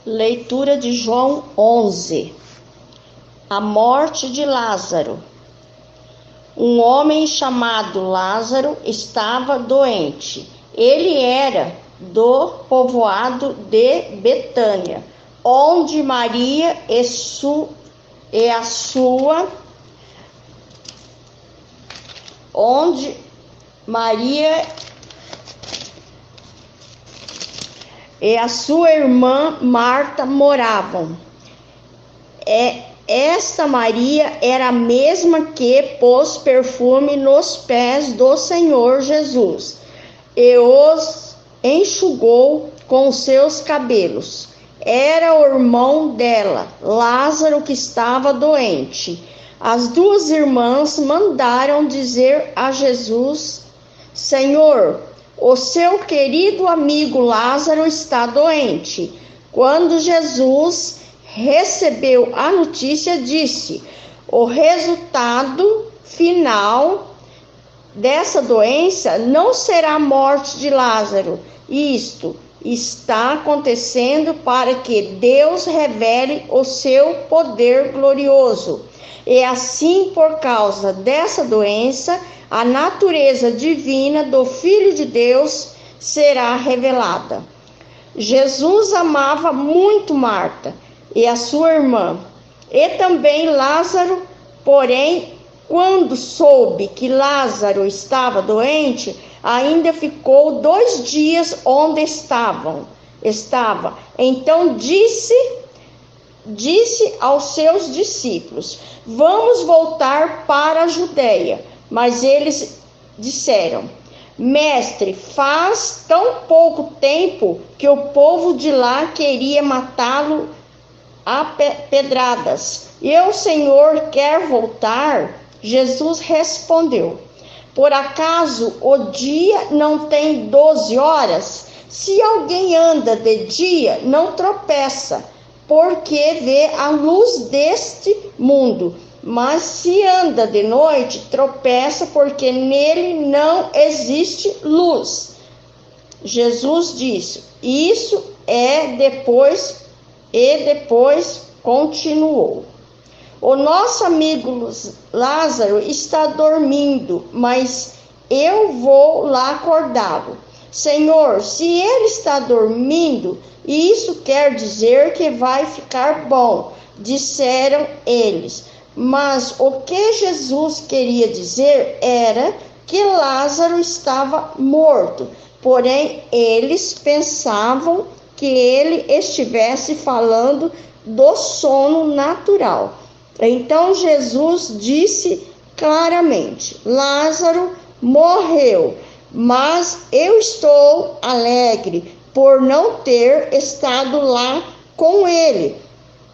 Leitura de João 11. A morte de Lázaro. Um homem chamado Lázaro estava doente. Ele era do povoado de Betânia, onde Maria e a sua irmã Marta moravam. Esta Maria era a mesma que pôs perfume nos pés do Senhor Jesus e os enxugou com seus cabelos. Era o irmão dela, Lázaro, que estava doente. As duas irmãs mandaram dizer a Jesus: Senhor, o seu querido amigo Lázaro está doente. Quando Jesus recebeu a notícia, disse: o resultado final dessa doença não será a morte de Lázaro. Isto está acontecendo para que Deus revele o seu poder glorioso. E assim, por causa dessa doença, a natureza divina do Filho de Deus será revelada. Jesus amava muito Marta e a sua irmã, e também Lázaro. Porém, quando soube que Lázaro estava doente, ainda ficou 2 dias onde estava. Então disse aos seus discípulos: vamos voltar para a Judeia. Mas eles disseram: Mestre, faz tão pouco tempo que o povo de lá queria matá-lo a pedradas, e o Senhor quer voltar? Jesus respondeu: por acaso o dia não tem 12 horas? Se alguém anda de dia, não tropeça, porque vê a luz deste mundo. Mas se anda de noite, tropeça, porque nele não existe luz. Jesus disse isso depois continuou: o nosso amigo Lázaro está dormindo, mas eu vou lá acordá-lo. Senhor, se ele está dormindo, isso quer dizer que vai ficar bom, disseram eles. Mas o que Jesus queria dizer era que Lázaro estava morto. Porém, eles pensavam que ele estivesse falando do sono natural. Então Jesus disse claramente: Lázaro morreu, mas eu estou alegre por não ter estado lá com ele,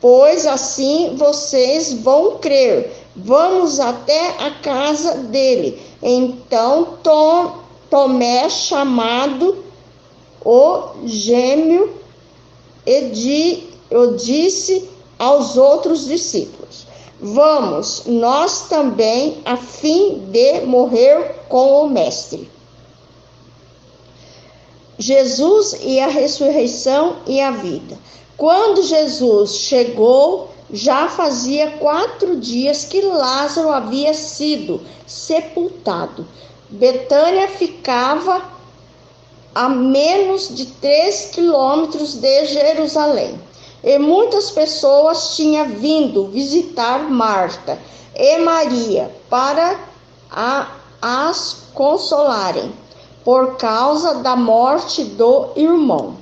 pois assim vocês vão crer. Vamos até a casa dele. Então Tomé, chamado o gêmeo, disse aos outros discípulos: vamos nós também, a fim de morrer com o Mestre. Jesus e a ressurreição e a vida. Quando Jesus chegou, já fazia 4 dias que Lázaro havia sido sepultado. Betânia ficava a menos de 3 quilômetros de Jerusalém. E muitas pessoas tinham vindo visitar Marta e Maria para as consolarem por causa da morte do irmão.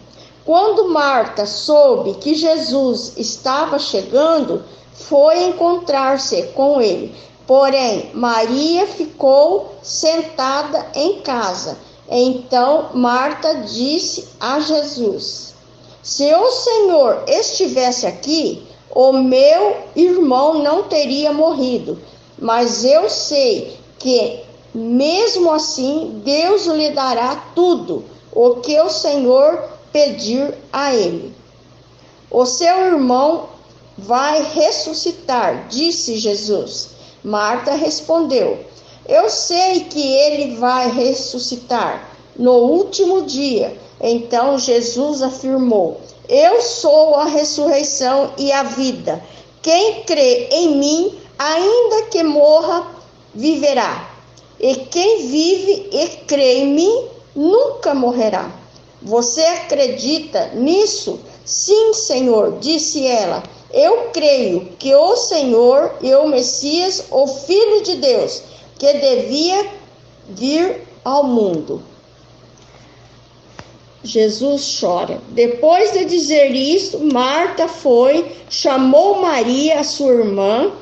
Quando Marta soube que Jesus estava chegando, foi encontrar-se com ele. Porém, Maria ficou sentada em casa. Então Marta disse a Jesus: se o Senhor estivesse aqui, o meu irmão não teria morrido. Mas eu sei que, mesmo assim, Deus lhe dará tudo o que o Senhor pedir a ele. O seu irmão vai ressuscitar, disse Jesus. Marta respondeu: eu sei que ele vai ressuscitar no último dia. Então Jesus afirmou: Eu sou a ressurreição e a vida. Quem crê em mim, ainda que morra, viverá. E quem vive e crê em mim, nunca morrerá. Você acredita nisso? Sim, Senhor, disse ela. Eu creio que o Senhor é o Messias, o Filho de Deus, que devia vir ao mundo. Jesus chora. Depois de dizer isso, Marta foi, chamou Maria, a sua irmã.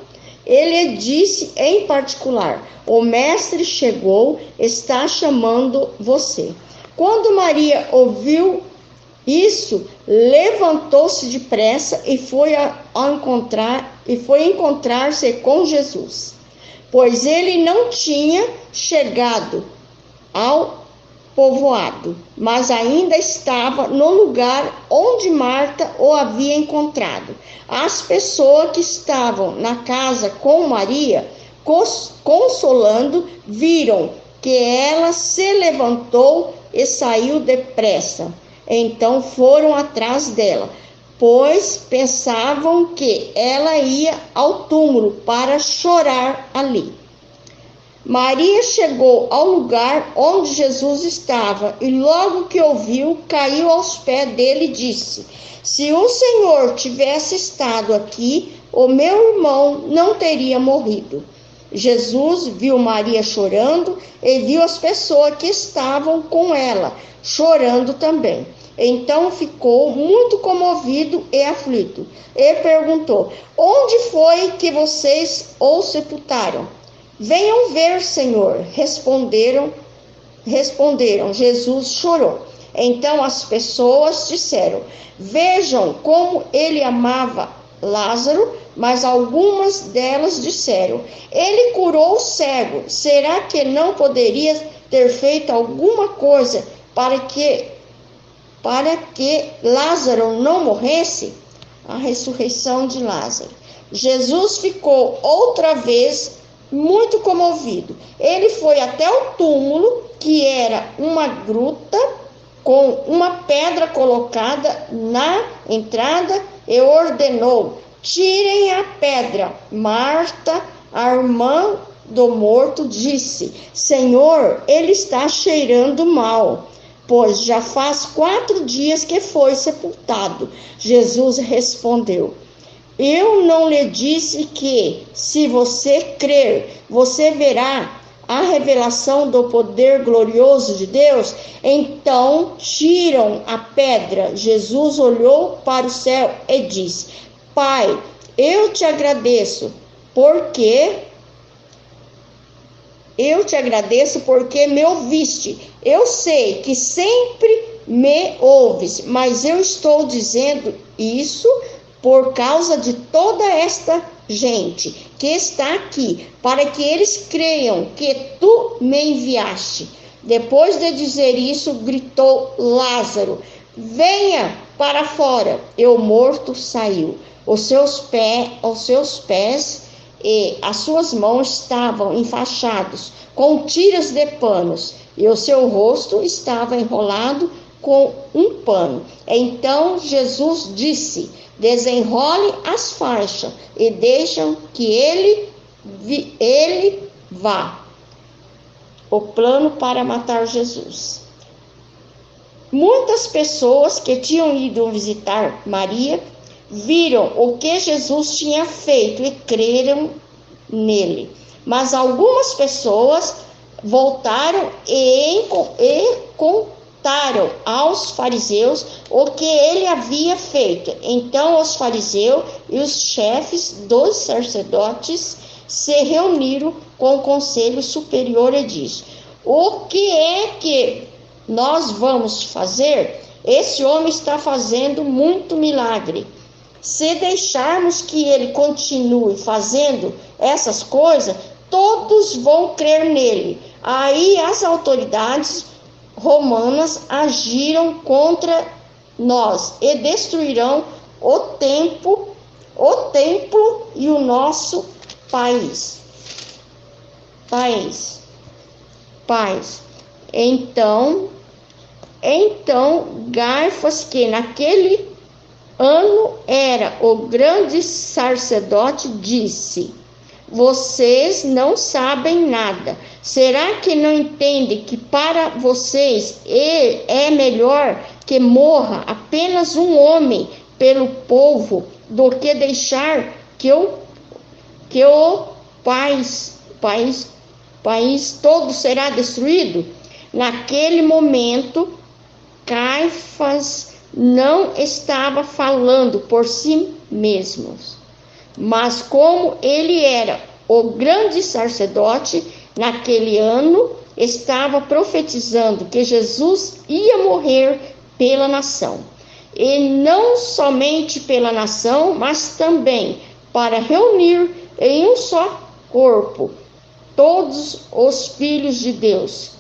Ele disse em particular: o mestre chegou, está chamando você. Quando Maria ouviu isso, levantou-se depressa e foi encontrar-se com Jesus, pois ele não tinha chegado ao povoado, mas ainda estava no lugar onde Marta o havia encontrado. As pessoas que estavam na casa com Maria, consolando, viram que ela se levantou e saiu depressa. Então foram atrás dela, pois pensavam que ela ia ao túmulo para chorar ali. Maria chegou ao lugar onde Jesus estava e logo que ouviu, caiu aos pés dele e disse: se o Senhor tivesse estado aqui, o meu irmão não teria morrido. Jesus viu Maria chorando e viu as pessoas que estavam com ela chorando também. Então ficou muito comovido e aflito e perguntou: onde foi que vocês o sepultaram? Venham ver, Senhor, responderam. Jesus chorou. Então as pessoas disseram: vejam como ele amava Lázaro. Mas algumas delas disseram: ele curou o cego. Será que não poderia ter feito alguma coisa para que Lázaro não morresse? A ressurreição de Lázaro. Jesus ficou outra vez muito comovido. Ele foi até o túmulo, que era uma gruta com uma pedra colocada na entrada, e ordenou: tirem a pedra. Marta, a irmã do morto, disse: Senhor, ele está cheirando mal, pois já faz 4 dias que foi sepultado. Jesus respondeu: eu não lhe disse que, se você crer, você verá a revelação do poder glorioso de Deus? Então tiram a pedra. Jesus olhou para o céu e disse: Pai, eu te agradeço porque me ouviste. Eu sei que sempre me ouves, mas eu estou dizendo isso por causa de toda esta gente que está aqui, para que eles creiam que tu me enviaste. Depois de dizer isso, gritou: Lázaro, venha para fora. E o morto saiu. Os seus pés e as suas mãos estavam enfaixados com tiras de panos, e o seu rosto estava enrolado com um pano. Então Jesus disse: desenrole as faixas e deixam que ele vá. O plano para matar Jesus. Muitas pessoas que tinham ido visitar Maria viram o que Jesus tinha feito e creram nele. Mas algumas pessoas voltaram e contaram aos fariseus o que ele havia feito. Então os fariseus e os chefes dos sacerdotes se reuniram com o conselho superior e disse: o que é que nós vamos fazer? Esse homem está fazendo muito milagre. Se deixarmos que ele continue fazendo essas coisas, todos vão crer nele. Aí as autoridades romanas agiram contra nós e destruirão o templo e o nosso país. Então Caifás, que naquele ano era o grande sacerdote, disse: vocês não sabem nada. Será que não entendem que para vocês é melhor que morra apenas um homem pelo povo do que deixar que o país todo será destruído? Naquele momento, Caifás não estava falando por si mesmo, mas como ele era o grande sacerdote, naquele ano estava profetizando que Jesus ia morrer pela nação. E não somente pela nação, mas também para reunir em um só corpo todos os filhos de Deus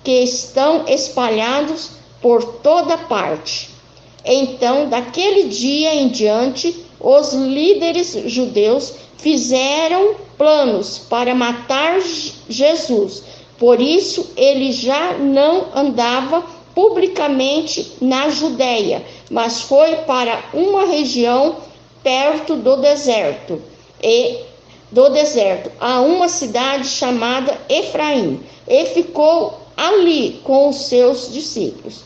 que estão espalhados por toda parte. Então, daquele dia em diante, os líderes judeus fizeram planos para matar Jesus. Por isso, ele já não andava publicamente na Judéia, mas foi para uma região perto do deserto, a uma cidade chamada Efraim, e ficou ali com os seus discípulos.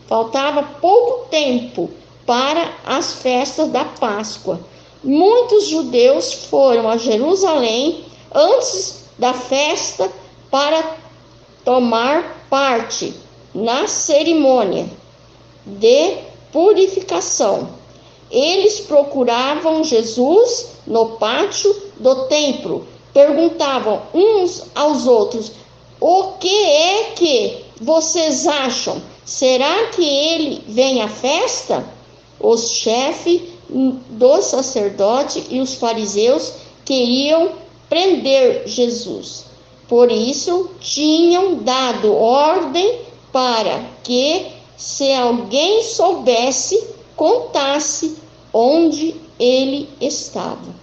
Faltava pouco tempo para as festas da Páscoa. Muitos judeus foram a Jerusalém antes da festa para tomar parte na cerimônia de purificação. Eles procuravam Jesus no pátio do templo, perguntavam uns aos outros: o que é que vocês acham? Será que ele vem à festa? Os chefes dos sacerdotes e os fariseus queriam prender Jesus. Por isso, tinham dado ordem para que, se alguém soubesse, contasse onde ele estava.